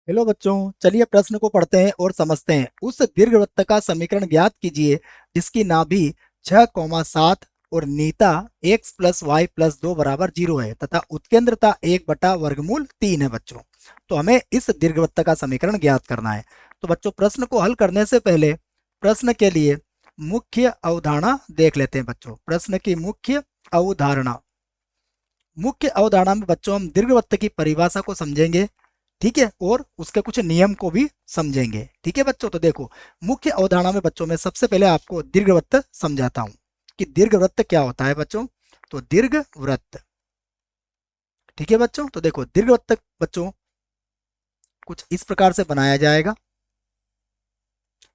Hello बच्चों, चलिए प्रश्न को पढ़ते हैं और समझते हैं। उस दीर्घवृत्त का समीकरण ज्ञात कीजिए जिसकी नाभि 6,7 और नीता x प्लस वाई प्लस 2 बराबर 0 है तथा उत्केंद्रता 1/वर्गमूल 3 है। बच्चों, तो हमें इस दीर्घवृत्त का समीकरण ज्ञात करना है। तो बच्चों, प्रश्न को हल करने से पहले प्रश्न के लिए मुख्य अवधारणा देख लेते हैं। बच्चों, प्रश्न की मुख्य अवधारणा में बच्चों हम दीर्घवृत्त की परिभाषा को समझेंगे, ठीक है, और उसके कुछ नियम को भी समझेंगे। ठीक है बच्चों, तो देखो, मुख्य अवधारणा में बच्चों मैं सबसे पहले आपको दीर्घवृत्त समझाता हूं कि दीर्घवृत्त क्या होता है। बच्चों, तो दीर्घवृत्त, ठीक है बच्चों, तो देखो दीर्घवृत्त बच्चों कुछ इस प्रकार से बनाया जाएगा।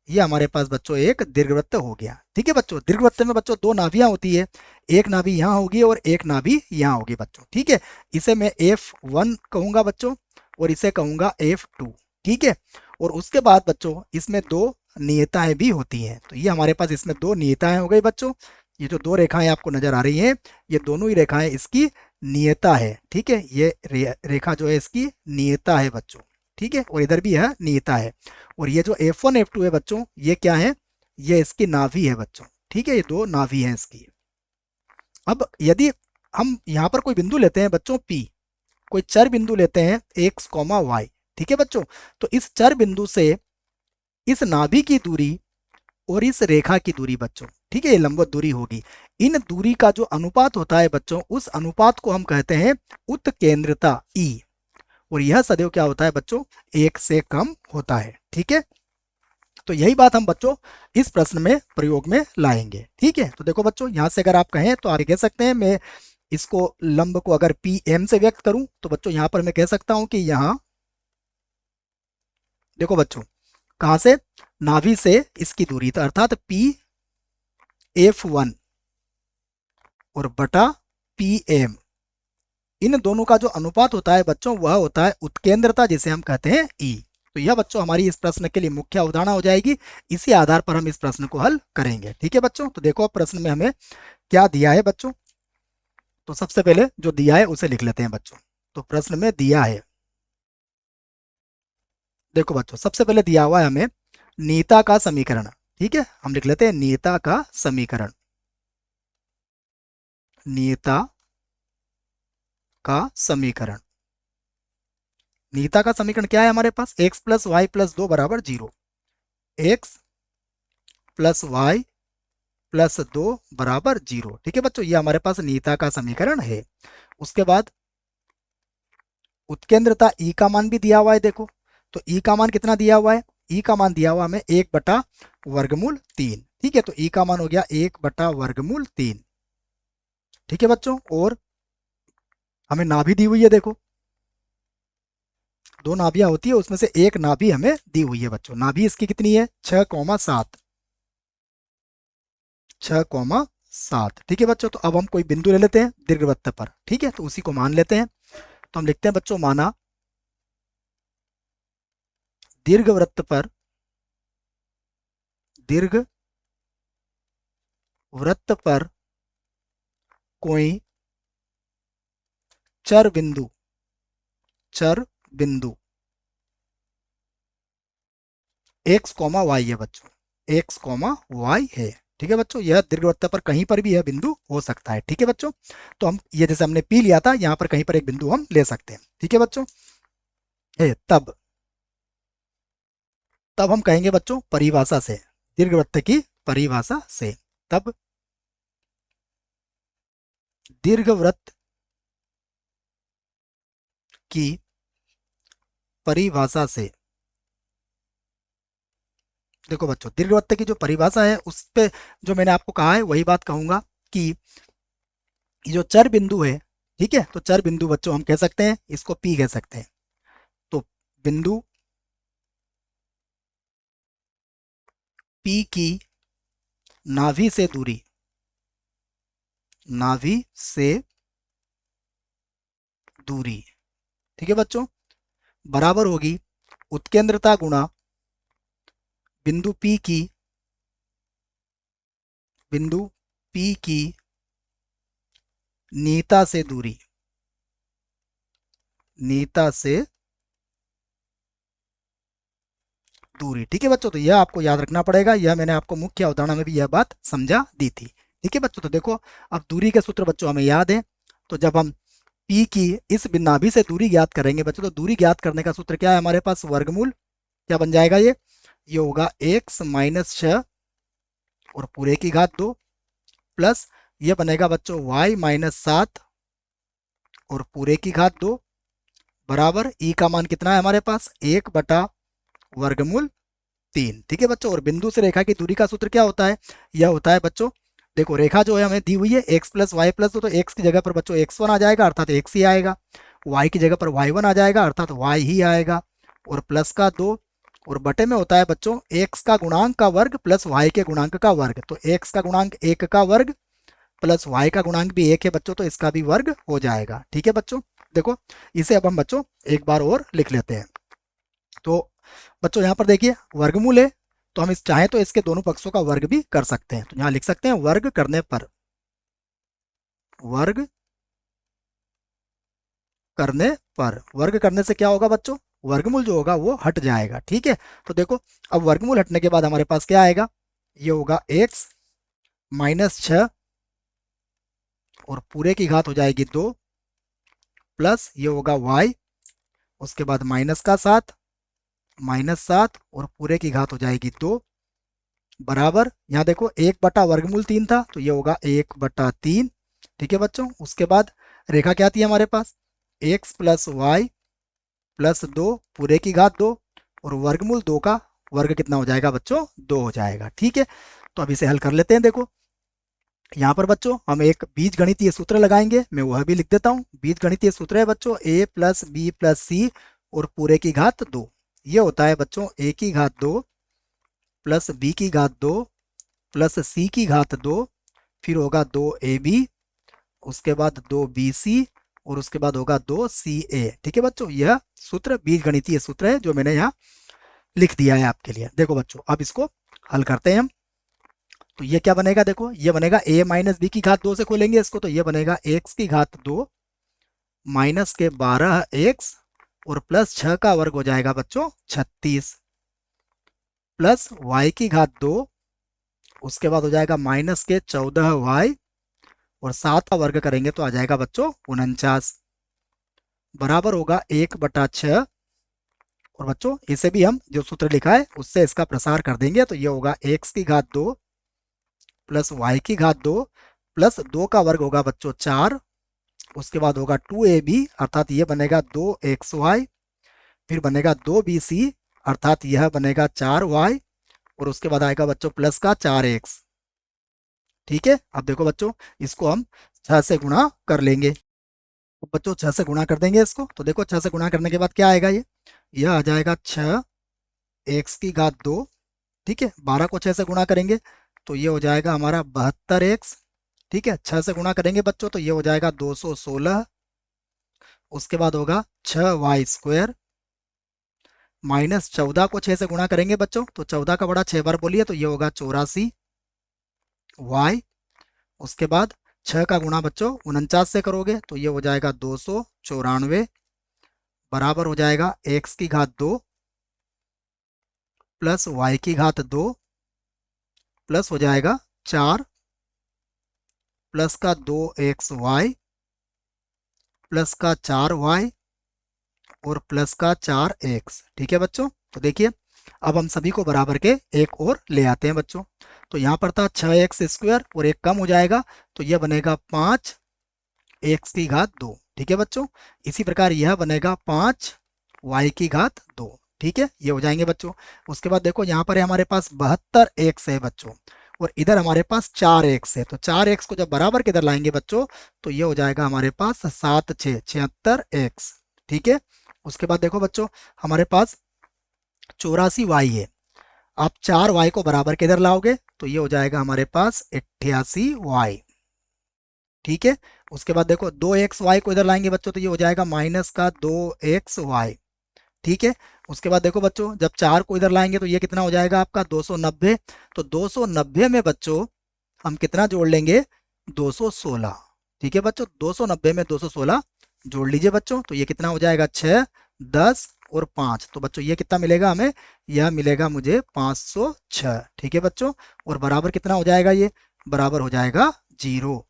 ये हमारे पास बच्चों एक दीर्घवृत्त हो गया। ठीक है बच्चों, दीर्घवृत्त में बच्चों दो नाभियां होती है, एक नाभि यहाँ होगी और एक नाभि यहाँ होगी बच्चों। ठीक है, इसे मैं F1 कहूंगा बच्चों और इसे कहूंगा F2। ठीक है, और उसके बाद बच्चों इसमें दो नियताएं भी होती हैं। तो ये हमारे पास इसमें दो नियताएं हो गई बच्चों। ये जो दो रेखाएं आपको नजर आ रही हैं, ये दोनों ही रेखाएं इसकी नियता है। ठीक है, ये रेखा जो है इसकी नियता है बच्चों। ठीक है, और इधर भी यह नियता है। और ये जो F1 F2 है बच्चों, ये क्या है, ये इसकी नाभि है बच्चों। ठीक है, ये दो नाभि है इसकी। अब यदि हम यहाँ पर कोई बिंदु लेते हैं बच्चों P, कोई चर बिंदु लेते हैं x, y, ठीक है बच्चों, तो इस चर बिंदु से इस नाभि की दूरी और इस रेखा की दूरी बच्चों, ठीक है, ये लंबवत दूरी होगी। इन दूरी का जो अनुपात होता है बच्चों, उस अनुपात को हम कहते हैं उत्केंद्रता E। और यह सदैव क्या होता है बच्चों, 1 से कम होता है। ठीक है, तो यही बात हम बच्चों इस प्रश्न में प्रयोग में लाएंगे। ठीक है, तो देखो बच्चों, यहां से अगर आप कहें तो आप कह सकते हैं, मैं इसको लंब को अगर पी एम से व्यक्त करूं तो बच्चों यहां पर मैं कह सकता हूं कि यहां देखो बच्चों, कहां से, नाभि से इसकी दूरी, तो अर्थात P F1 और बटा PM, इन दोनों का जो अनुपात होता है बच्चों वह होता है उत्केंद्रता, जिसे हम कहते हैं E। तो यह बच्चों हमारी इस प्रश्न के लिए मुख्य अवधारणा हो जाएगी। इसी आधार पर हम इस प्रश्न को हल करेंगे। ठीक है बच्चों, तो देखो अब प्रश्न में हमें क्या दिया है बच्चों। तो सबसे पहले जो दिया है उसे लिख लेते हैं बच्चों। तो प्रश्न में दिया है, देखो बच्चों, सबसे पहले दिया हुआ है हमें नीता का समीकरण। ठीक है, हम लिख लेते हैं नीता का समीकरण। नीता का समीकरण, नीता का समीकरण क्या है हमारे पास, x प्लस वाई प्लस 2 बराबर 0। एक्स प्लस वाई प्लस 2 बराबर 0। ठीक है बच्चों, ये हमारे पास नीता का समीकरण है। उसके बाद उत्केंद्रता ई का मान भी दिया हुआ है। देखो, तो ई का मान कितना दिया हुआ है, ई का मान दिया हुआ हमें 1/वर्गमूल 3। ठीक है, तो ई का मान हो गया 1/वर्गमूल 3। ठीक है बच्चों, और हमें नाभि दी हुई है। देखो, दो नाभियां होती है, उसमें से एक नाभि हमें दी हुई है बच्चों। नाभि इसकी कितनी है, 6,7, 6,7। ठीक है बच्चों, तो अब हम कोई बिंदु ले लेते हैं दीर्घवृत्त पर। ठीक है, तो उसी को मान लेते हैं। तो हम लिखते हैं बच्चों, माना दीर्घवृत्त पर, दीर्घ वृत्त पर कोई चर बिंदु, चर बिंदु एक्स कॉमा वाई है बच्चों, एक्स कॉमा वाई है। ठीक है बच्चों, यह दीर्घवृत्त पर कहीं पर भी यह बिंदु हो सकता है। ठीक है बच्चों, तो हम ये जैसे हमने पी लिया था, यहां पर कहीं पर एक बिंदु हम ले सकते हैं। ठीक है बच्चों, तब तब हम कहेंगे बच्चों परिभाषा से, दीर्घवृत्त की परिभाषा से, तब दीर्घवृत्त की परिभाषा से, देखो बच्चों दीर्घवृत्त की जो परिभाषा है उस पे जो मैंने आपको कहा है वही बात कहूंगा कि ये जो चर बिंदु है, ठीक है, तो चर बिंदु बच्चों हम कह सकते हैं, इसको पी कह सकते हैं। तो बिंदु पी की नाभि से दूरी, नाभि से दूरी, ठीक है बच्चों, बराबर होगी उत्केंद्रता गुणा बिंदु पी की, बिंदु पी की नीता से दूरी, नीता से दूरी। ठीक है बच्चों, तो यह आपको याद रखना पड़ेगा, यह मैंने आपको मुख्य अवधारणा में भी यह बात समझा दी थी। ठीक है बच्चों, तो देखो अब दूरी के सूत्र बच्चों हमें याद है, तो जब हम P की इस नाभि से दूरी ज्ञात करेंगे बच्चों, तो दूरी ज्ञात करने का सूत्र क्या है हमारे पास, वर्गमूल। क्या बन जाएगा ये होगा x माइनस 6 और पूरे की घात 2 प्लस ये बनेगा बच्चों y माइनस 7 और पूरे की घात 2 बराबर ई का मान कितना है हमारे पास, 1/वर्गमूल 3। ठीक है बच्चों, और बिंदु से रेखा की दूरी का सूत्र क्या होता है, यह होता है बच्चों, देखो रेखा जो है हमें दी हुई है x प्लस वाई प्लस 2, तो x की जगह पर बच्चों x1 आ जाएगा अर्थात x ही आएगा, y की जगह पर y1 आ जाएगा अर्थात y ही आएगा, और प्लस का 2 और बटे में होता है बच्चों x का गुणांक का वर्ग प्लस y के गुणांक का वर्ग, तो x का गुणांक 1 का वर्ग प्लस y का गुणांक भी 1 है बच्चों, तो इसका भी वर्ग हो जाएगा। ठीक है बच्चों, देखो इसे अब हम बच्चों एक बार और लिख लेते हैं। तो बच्चों यहाँ पर देखिए वर्गमूल है, तो हम इस चाहें तो इसके दोनों पक्षों का वर्ग भी कर सकते हैं, तो यहाँ लिख सकते हैं वर्ग करने पर, वर्ग करने पर, वर्ग करने से क्या होगा बच्चों, वर्गमूल जो होगा वो हट जाएगा। ठीक है, तो देखो अब वर्गमूल हटने के बाद हमारे पास क्या आएगा, ये होगा x माइनस 6 और पूरे की घात हो जाएगी 2 प्लस ये होगा y, उसके बाद माइनस 7 और पूरे की घात हो जाएगी 2 बराबर, यहाँ देखो 1/वर्गमूल 3 था तो ये होगा 1/3। ठीक है बच्चों, उसके बाद रेखा क्या थी हमारे पास, x प्लस वाई प्लस 2 पूरे की घात 2 और वर्गमूल 2 का वर्ग कितना हो जाएगा बच्चों, 2 हो जाएगा। ठीक है, तो अब इसे हल कर लेते हैं। देखो यहाँ पर बच्चों हम एक बीज गणितीय सूत्र लगाएंगे, मैं वह भी लिख देता हूँ। बीज गणितीय सूत्र है बच्चों a प्लस बी प्लस सी और पूरे की घात 2, ये होता है बच्चों a की घात 2 प्लस बी की घात 2 प्लस सी की घात 2, फिर होगा 2ab, उसके बाद 2bc और उसके बाद होगा 2ca। ठीक है बच्चों, यह सूत्र बीज गणितीय सूत्र है जो मैंने यहाँ लिख दिया है आपके लिए। देखो बच्चों अब इसको हल करते हैं हम, तो ये क्या बनेगा, देखो ये बनेगा a माइनस बी की घात 2 से खोलेंगे इसको, तो ये बनेगा x की घात 2 माइनस के 12x और प्लस 6 का वर्ग हो जाएगा बच्चों 36 प्लस y की घात 2, उसके बाद हो जाएगा माइनस के 14y और 7 का वर्ग करेंगे तो आ जाएगा बच्चों 49 बराबर होगा 1/6। और बच्चों इसे भी हम जो सूत्र लिखा है उससे इसका प्रसार कर देंगे, तो ये होगा x की घात 2 प्लस y की घात 2 प्लस 2 का वर्ग होगा बच्चों 4, उसके बाद होगा 2ab अर्थात ये बनेगा 2xy, फिर बनेगा 2bc अर्थात यह बनेगा 4y और उसके बाद आएगा बच्चों प्लस का 4x। ठीक है, अब देखो बच्चों इसको हम 6 से गुणा कर लेंगे, तो बच्चों 6 से गुणा कर देंगे इसको, तो देखो 6 से गुणा करने के बाद क्या आएगा, यह आ जाएगा 6x की घात 2। ठीक है, 12 को 6 से गुणा करेंगे तो ये हो जाएगा हमारा 72x। ठीक है, 6 से गुणा करेंगे बच्चों तो ये हो जाएगा 216, उसके बाद होगा 6y² माइनस 14 को 6 से गुणा करेंगे बच्चों तो 14 का बड़ा 6 बार बोलिए तो ये होगा 84y, उसके बाद 6 का गुणा बच्चों 49 से करोगे तो ये हो जाएगा 294 बराबर हो जाएगा x की घात 2 प्लस y की घात 2 प्लस हो जाएगा 4 प्लस का 2xy प्लस का 4y और प्लस का 4x। ठीक है बच्चों, तो देखिए अब हम सभी को बराबर के एक और ले आते हैं बच्चों, तो यहाँ पर था 6x² और एक कम हो जाएगा तो यह बनेगा 5x की घात 2। ठीक है बच्चों, इसी प्रकार यह बनेगा 5y की घात 2। ठीक है, ये हो जाएंगे बच्चों। उसके बाद देखो यहाँ पर है हमारे पास 72x है बच्चों और इधर हमारे पास 4x है, तो 4x को जब बराबर के इधर लाएंगे बच्चों तो ये हो जाएगा हमारे पास 7 6 76x। ठीक है, उसके बाद देखो बच्चों हमारे पास 84y है, आप 4y को बराबर के इधर लाओगे तो ये हो जाएगा हमारे पास 88y। ठीक है, उसके बाद देखो 2xy को इधर लाएंगे बच्चों तो ये हो जाएगा माइनस का 2xy। ठीक है, उसके बाद देखो बच्चों जब 4 को इधर लाएंगे तो ये कितना हो जाएगा आपका 290, तो 290 में बच्चों हम कितना जोड़ लेंगे 216। ठीक है बच्चों, 290 में 216 जोड़ लीजिए बच्चों तो ये कितना हो जाएगा 6 10 और 5, तो बच्चों ये कितना मिलेगा हमें, यह मिलेगा मुझे 506। ठीक है बच्चों, और बराबर कितना हो जाएगा, ये बराबर हो जाएगा 0।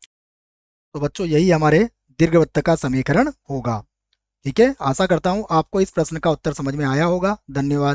तो बच्चों यही हमारे दीर्घवृत्त का समीकरण होगा। ठीक है, आशा करता हूँ आपको इस प्रश्न का उत्तर समझ में आया होगा। धन्यवाद।